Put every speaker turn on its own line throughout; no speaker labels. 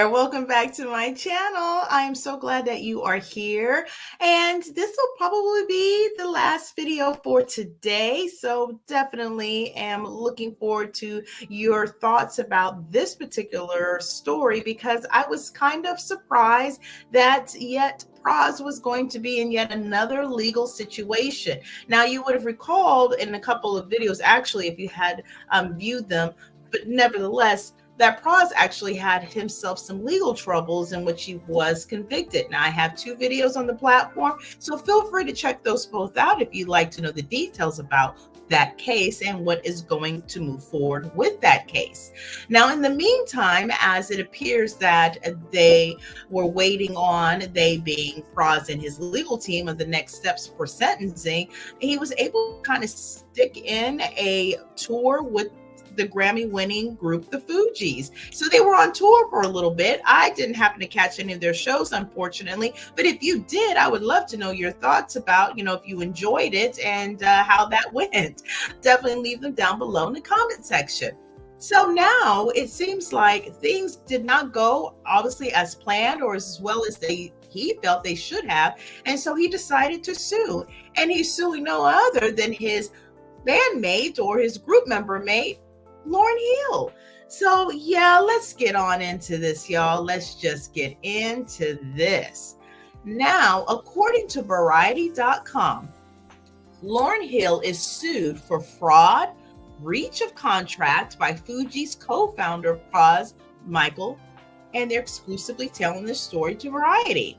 there. Welcome back to my channel. I am so glad that you are here. And this will probably be the last video for today. So definitely am looking forward to your thoughts about this particular story because I was kind of surprised that yet Pras was going to be in yet another legal situation. Now, you would have recalled in a couple of videos, actually, if you had viewed them, but nevertheless, that Pras actually had himself some legal troubles in which he was convicted. Now, I have 2 videos on the platform, so feel free to check those both out if you'd like to know the details about that case and what is going to move forward with that case. Now, in the meantime, as it appears that they were waiting on, they being Pras and his legal team, of the next steps for sentencing, he was able to kind of stick in a tour with the Grammy-winning group, the FUGEES. So they were on tour for a little bit. I didn't happen to catch any of their shows, unfortunately. But if you did, I would love to know your thoughts about, if you enjoyed it and how that went. Definitely leave them down below in the comment section. So now it seems like things did not go obviously as planned or as well as he felt they should have. And so he decided to sue. And he's suing no other than his bandmate or his group member mate, Lauryn Hill. So yeah, let's get on into this, y'all. Let's just get into this. Now, according to Variety.com, Lauryn Hill is sued for fraud, breach of contract by FUGEES co-founder Pras Michael, and they're exclusively telling this story to Variety.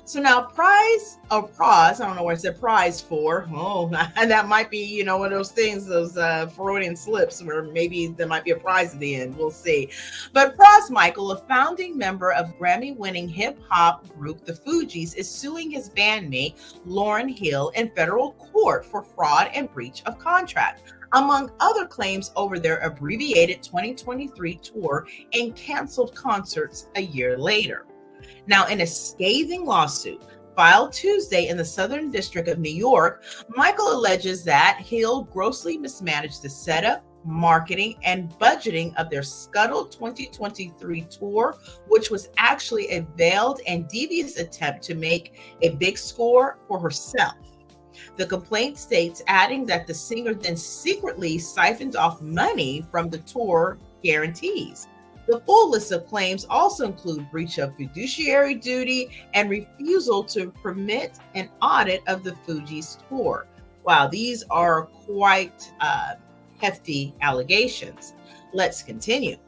So now Pras, I don't know what I said prize for. Oh, that might be, one of those things, those Freudian slips where maybe there might be a prize at the end. We'll see. But Pras Michael, a founding member of Grammy-winning hip-hop group, the FUGEES, is suing his bandmate, Lauryn Hill, in federal court for fraud and breach of contract, among other claims over their abbreviated 2023 tour and canceled concerts a year later. Now, in a scathing lawsuit filed Tuesday in the Southern District of New York, Michael alleges that Hill grossly mismanaged the setup, marketing, and budgeting of their scuttled 2023 tour, which was actually a veiled and devious attempt to make a big score for herself. The complaint states, adding that the singer then secretly siphoned off money from the tour guarantees. The full list of claims also include breach of fiduciary duty and refusal to permit an audit of the FUGEES tour. Wow, these are quite hefty allegations. Let's continue.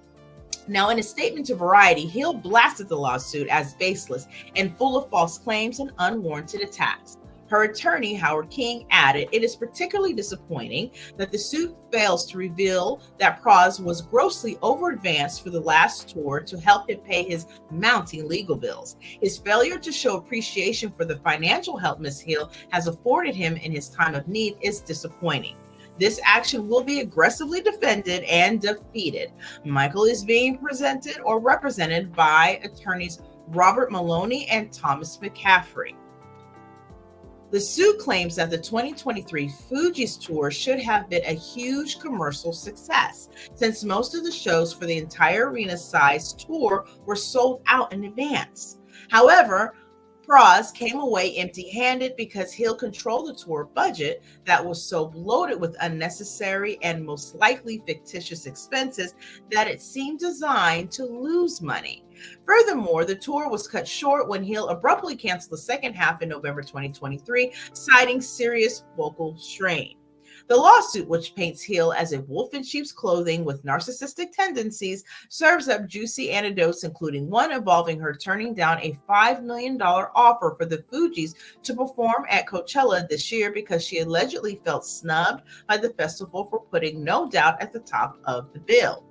Now, in a statement to Variety, Hill blasted the lawsuit as baseless and full of false claims and unwarranted attacks. Her attorney, Howard King, added, "It is particularly disappointing that the suit fails to reveal that Pras was grossly over-advanced for the last tour to help him pay his mounting legal bills. His failure to show appreciation for the financial help Ms. Hill has afforded him in his time of need is disappointing. This action will be aggressively defended and defeated." Michael is being presented or represented by attorneys Robert Maloney and Thomas McCaffrey. The suit claims that the 2023 FUGEES tour should have been a huge commercial success, since most of the shows for the entire arena-sized tour were sold out in advance. However, Pras came away empty-handed because Hill controlled the tour budget that was so bloated with unnecessary and most likely fictitious expenses that it seemed designed to lose money. Furthermore, the tour was cut short when Hill abruptly canceled the second half in November 2023, citing serious vocal strain. The lawsuit, which paints Hill as a wolf in sheep's clothing with narcissistic tendencies, serves up juicy anecdotes, including one involving her turning down a $5 million offer for the FUGEES to perform at Coachella this year because she allegedly felt snubbed by the festival for putting No Doubt at the top of the bill.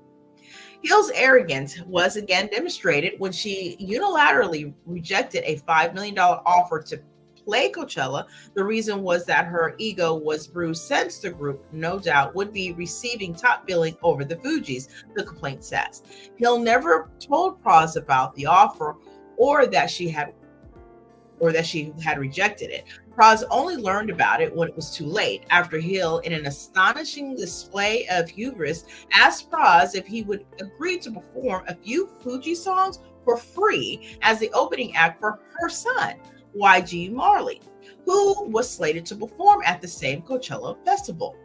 Hill's arrogance was again demonstrated when she unilaterally rejected a $5 million offer to play Coachella. The reason was that her ego was bruised since the group, No Doubt, would be receiving top billing over the FUGEES, the complaint says. Hill never told Pras about the offer or that she had or that she had rejected it. Pras only learned about it when it was too late, after Hill, in an astonishing display of hubris, asked Pras if he would agree to perform a few Fuji songs for free as the opening act for her son, YG Marley, who was slated to perform at the same Coachella festival.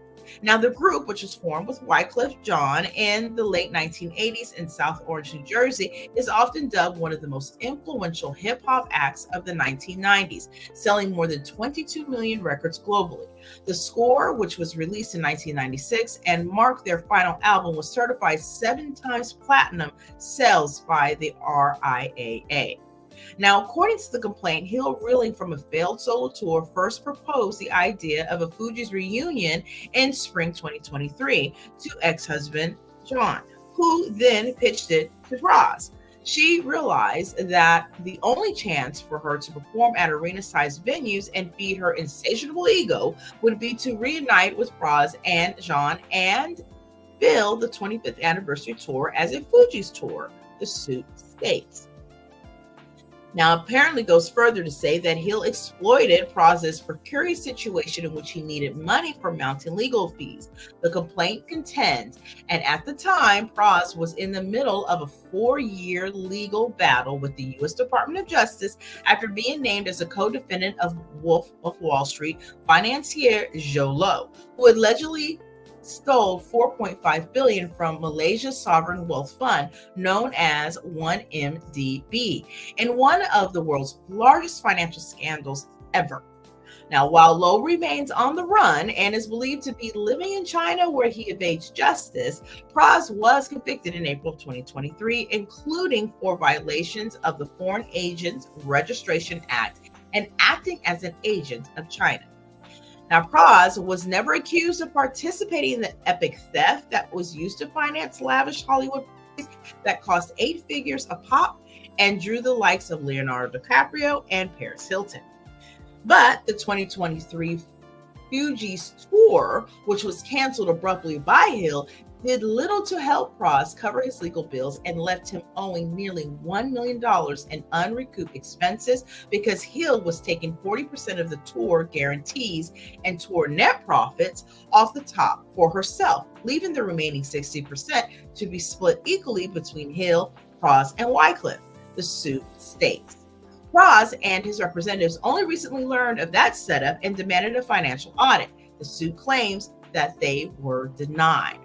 Now, the group, which was formed with Wyclef Jean in the late 1980s in South Orange, New Jersey, is often dubbed one of the most influential hip hop acts of the 1990s, selling more than 22 million records globally. The score, which was released in 1996 and marked their final album, was certified 7 times platinum sales by the RIAA. Now, according to the complaint, Hill, reeling from a failed solo tour, first proposed the idea of a Fugees reunion in spring 2023 to ex-husband John, who then pitched it to Pras. She realized that the only chance for her to perform at arena-sized venues and feed her insatiable ego would be to reunite with Pras and Jean and bill the 25th anniversary tour as a Fugees tour, the suit states. Now, apparently goes further to say that Hill exploited Pras's precarious situation in which he needed money for mounting legal fees. The complaint contends, and at the time, Pras was in the middle of a 4-year legal battle with the U.S. Department of Justice after being named as a co-defendant of Wolf of Wall Street financier Jho Low, who allegedly stole $4.5 billion from Malaysia's sovereign wealth fund known as 1MDB in one of the world's largest financial scandals ever. Now, while Low remains on the run and is believed to be living in China where he evades justice, Pras was convicted in April of 2023, including for violations of the Foreign Agents Registration Act and acting as an agent of China. Now, Pras was never accused of participating in the epic theft that was used to finance lavish Hollywood parties that cost 8 figures a pop and drew the likes of Leonardo DiCaprio and Paris Hilton. But the 2023 Fugees tour, which was canceled abruptly by Hill, did little to help Pras cover his legal bills and left him owing nearly $1 million in unrecouped expenses because Hill was taking 40% of the tour guarantees and tour net profits off the top for herself, leaving the remaining 60% to be split equally between Hill, Pras, and Wyclef, the suit states. Pras and his representatives only recently learned of that setup and demanded a financial audit. The suit claims that they were denied.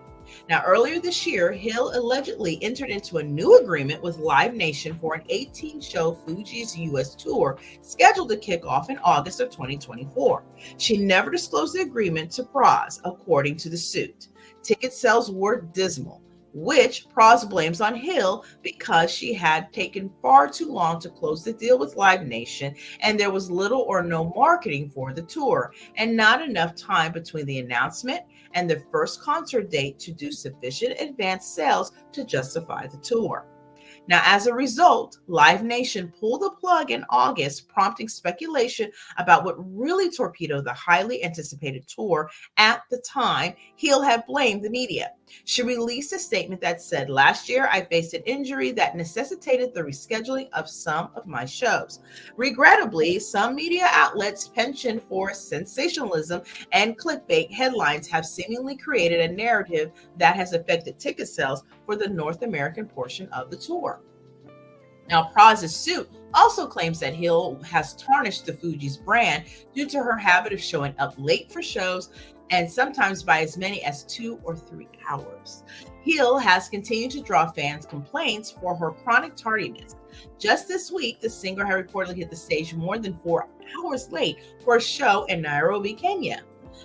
Now, earlier this year, Hill allegedly entered into a new agreement with Live Nation for an 18-show Fugees U.S. tour scheduled to kick off in August of 2024. She never disclosed the agreement to Pras, according to the suit. Ticket sales were dismal, which Pras blames on Hill because she had taken far too long to close the deal with Live Nation, and there was little or no marketing for the tour, and not enough time between the announcement and the first concert date to do sufficient advance sales to justify the tour. Now, as a result, Live Nation pulled the plug in August, prompting speculation about what really torpedoed the highly anticipated tour. At the time, Hill had blamed the media. She released a statement that said, "Last year, I faced an injury that necessitated the rescheduling of some of my shows. Regrettably, some media outlets' penchant for sensationalism and clickbait headlines have seemingly created a narrative that has affected ticket sales for the North American portion of the tour." Now, Pras's suit also claims that Hill has tarnished the Fugees brand due to her habit of showing up late for shows and sometimes by as many as 2 or 3 hours. Hill has continued to draw fans' complaints for her chronic tardiness. Just this week, the singer had reportedly hit the stage more than 4 hours late for a show in Nairobi, Kenya.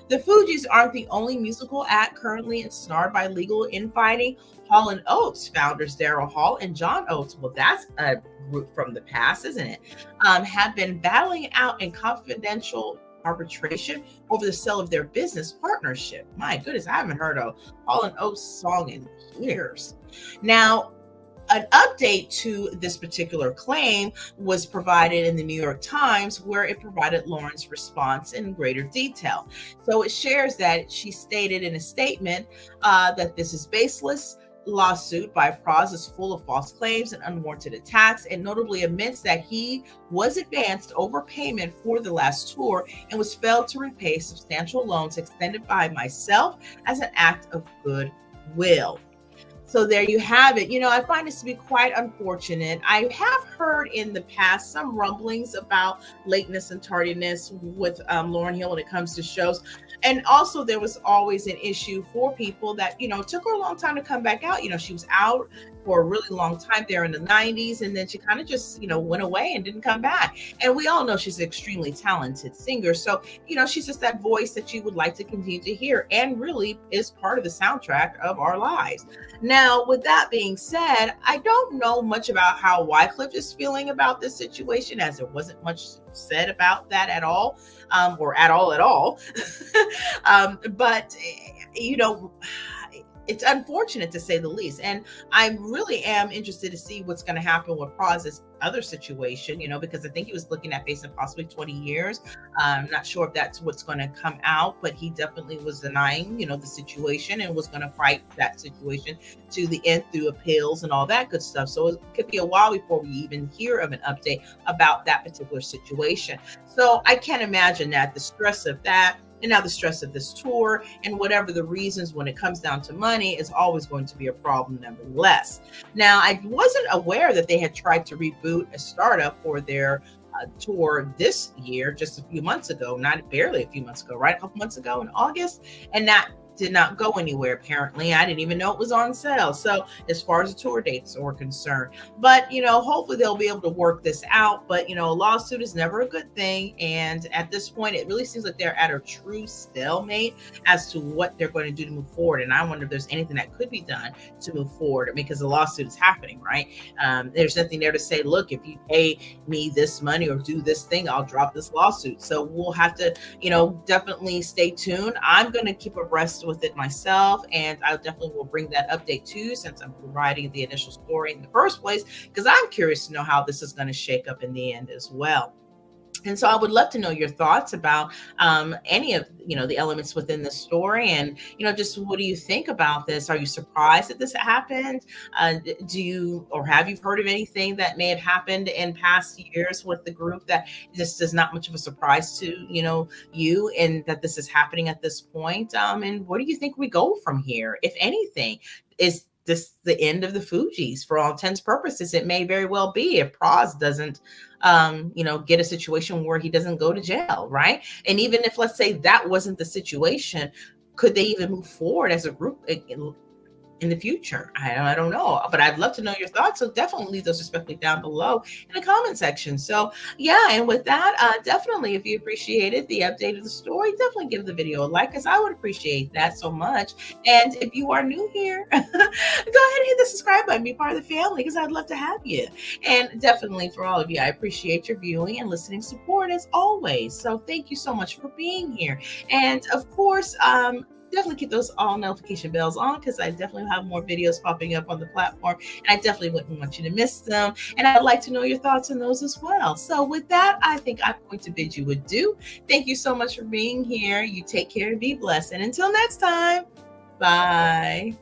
The Fugees aren't the only musical act currently ensnared by legal infighting. Hall & Oates founders Daryl Hall and John Oates, well, that's a group from the past, isn't it? Have been battling out in confidential arbitration over the sale of their business partnership. My goodness, I haven't heard a Hall & Oates song in years. Now, an update to this particular claim was provided in the New York Times, where it provided Lauryn's response in greater detail. So it shares that she stated in a statement that this is baseless. lawsuit by Pras is full of false claims and unwarranted attacks, and notably admits that he was advanced overpayment for the last tour and was failed to repay substantial loans extended by myself as an act of goodwill. So there you have it. I find this to be quite unfortunate. I have heard in the past some rumblings about lateness and tardiness with Lauryn Hill when it comes to shows. And also there was always an issue for people that, it took her a long time to come back out. She was out for a really long time there in the 90s, and then she kind of just, went away and didn't come back. And we all know she's an extremely talented singer. So, she's just that voice that you would like to continue to hear, and really is part of the soundtrack of our lives. Now, with that being said, I don't know much about how Wycliffe is feeling about this situation, as there wasn't much said about that at all, or at all. But, it's unfortunate to say the least. And I really am interested to see what's going to happen with Pras's other situation, because I think he was looking at facing possibly 20 years. I'm not sure if that's what's going to come out, but he definitely was denying, the situation, and was going to fight that situation to the end through appeals and all that good stuff. So it could be a while before we even hear of an update about that particular situation. So I can't imagine that the stress of that, and now the stress of this tour, and whatever the reasons when it comes down to money, is always going to be a problem nevertheless. Now, I wasn't aware that they had tried to reboot a startup for their tour this year, just a few months ago, barely a few months ago, right? A couple months ago in August. And that did not go anywhere, apparently. I didn't even know it was on sale. So as far as the tour dates are concerned, but hopefully they'll be able to work this out. But a lawsuit is never a good thing, and at this point it really seems like they're at a true stalemate as to what they're going to do to move forward. And I wonder if there's anything that could be done to move forward, because the lawsuit is happening, right? There's nothing there to say, look, if you pay me this money or do this thing, I'll drop this lawsuit. So we'll have to definitely stay tuned. I'm going to keep abreast with it myself, and I definitely will bring that update to you, since I'm providing the initial story in the first place, because I'm curious to know how this is going to shake up in the end as well. And so I would love to know your thoughts about any of, the elements within the story, and, just what do you think about this? Are you surprised that this happened? Do you, or have you heard of anything that may have happened in past years with the group that just is not much of a surprise to, you, and that this is happening at this point? And where do you think we go from here, if anything? Is this the end of the FUGEES? For all intents and purposes, it may very well be, if Pras doesn't get a situation where he doesn't go to jail, right? And even if, let's say, that wasn't the situation, could they even move forward as a group in the future? I don't know, but I'd love to know your thoughts. So definitely leave those respectfully down below in the comment section. So yeah, and with that, definitely, if you appreciated the update of the story, definitely give the video a like, because I would appreciate that so much. And if you are new here, go ahead and hit the subscribe button, be part of the family, because I'd love to have you. And definitely for all of you, I appreciate your viewing and listening support as always. So thank you so much for being here. And of course, definitely keep those all notification bells on, because I definitely have more videos popping up on the platform, and I definitely wouldn't want you to miss them. And I'd like to know your thoughts on those as well. So with that, I think I'm going to bid you adieu. Thank you so much for being here. You take care and be blessed. And until next time, bye.